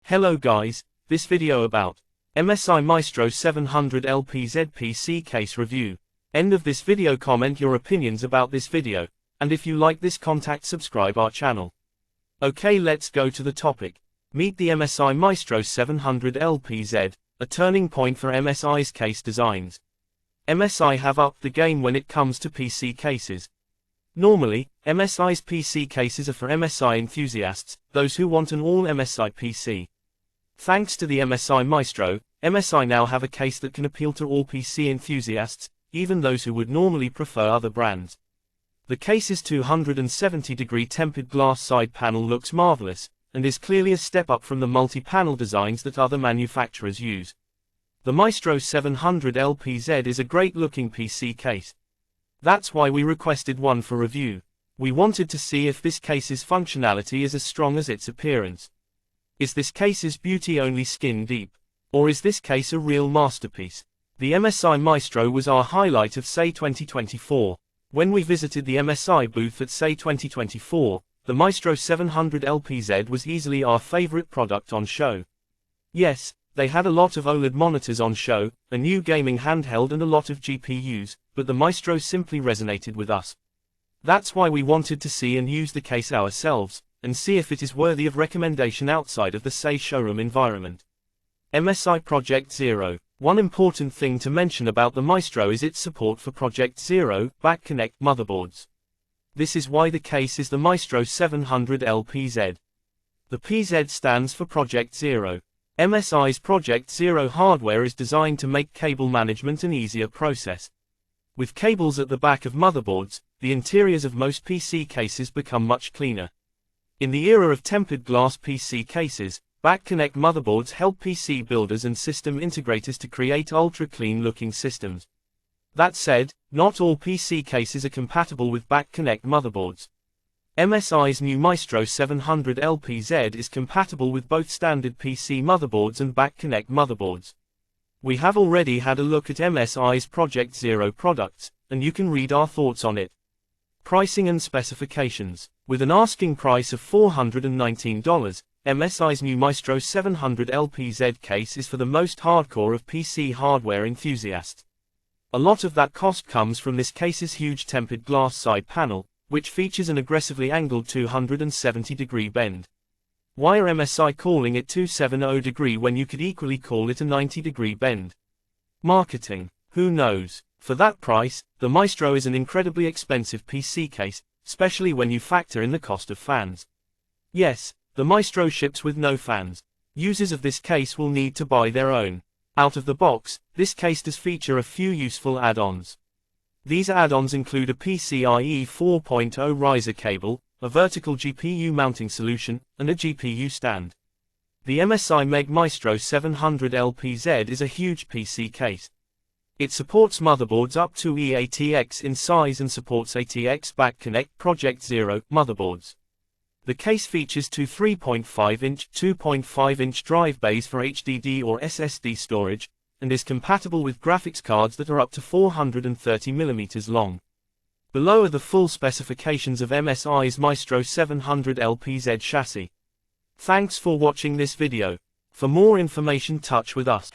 Hello guys, this video about MSI Maestro 700L PZ PC case review. End of this video, comment your opinions about this video, and if you like this contact subscribe our channel. Okay, let's go to the topic. Meet the MSI Maestro 700L PZ, a turning point for MSI's case designs. MSI have upped the game when it comes to PC cases. Normally, MSI's PC cases are for MSI enthusiasts, those who want an all-MSI PC. Thanks to the MSI Maestro, MSI now have a case that can appeal to all PC enthusiasts, even those who would normally prefer other brands. The case's 270-degree tempered glass side panel looks marvelous, and is clearly a step up from the multi-panel designs that other manufacturers use. The Maestro 700L PZ is a great-looking PC case. That's why we requested one for review. We wanted to see if this case's functionality is as strong as its appearance. Is this case's beauty only skin deep? Or is this case a real masterpiece? The MSI Maestro was our highlight of SEI 2024. When we visited the MSI booth at SEI 2024, the Maestro 700L PZ was easily our favorite product on show. Yes, they had a lot of OLED monitors on show, a new gaming handheld and a lot of GPUs, but the Maestro simply resonated with us. That's why we wanted to see and use the case ourselves, and see if it is worthy of recommendation outside of the SEI showroom environment. MSI Project Zero. One important thing to mention about the Maestro is its support for Project Zero back connect motherboards. This is why the case is the Maestro 700L PZ. The PZ stands for Project Zero. MSI's Project Zero hardware is designed to make cable management an easier process. With cables at the back of motherboards, the interiors of most PC cases become much cleaner. In the era of tempered glass PC cases, back-connect motherboards help PC builders and system integrators to create ultra-clean looking systems. That said, not all PC cases are compatible with back-connect motherboards. MSI's new Maestro 700L PZ is compatible with both standard PC motherboards and back-connect motherboards. We have already had a look at MSI's Project Zero products, and you can read our thoughts on it. Pricing and specifications. With an asking price of $419, MSI's new Maestro 700L PZ case is for the most hardcore of PC hardware enthusiasts. A lot of that cost comes from this case's huge tempered glass side panel, which features an aggressively angled 270-degree bend. Why are MSI calling it 270 when you could equally call it a 90-degree bend? Marketing. Who knows? For that price, the Maestro is an incredibly expensive PC case, especially when you factor in the cost of fans. Yes, the Maestro ships with no fans. Users of this case will need to buy their own. Out of the box, this case does feature a few useful add-ons. These add-ons include a PCIe 4.0 riser cable, a vertical GPU mounting solution, and a GPU stand. The MSI Meg Maestro 700L PZ is a huge PC case. It supports motherboards up to E-ATX in size and supports ATX back connect Project Zero motherboards. The case features two 3.5-inch, 2.5-inch drive bays for HDD or SSD storage, and is compatible with graphics cards that are up to 430mm long. Below are the full specifications of MSI's Maestro 700L PZ chassis. Thanks for watching this video. For more information touch with us.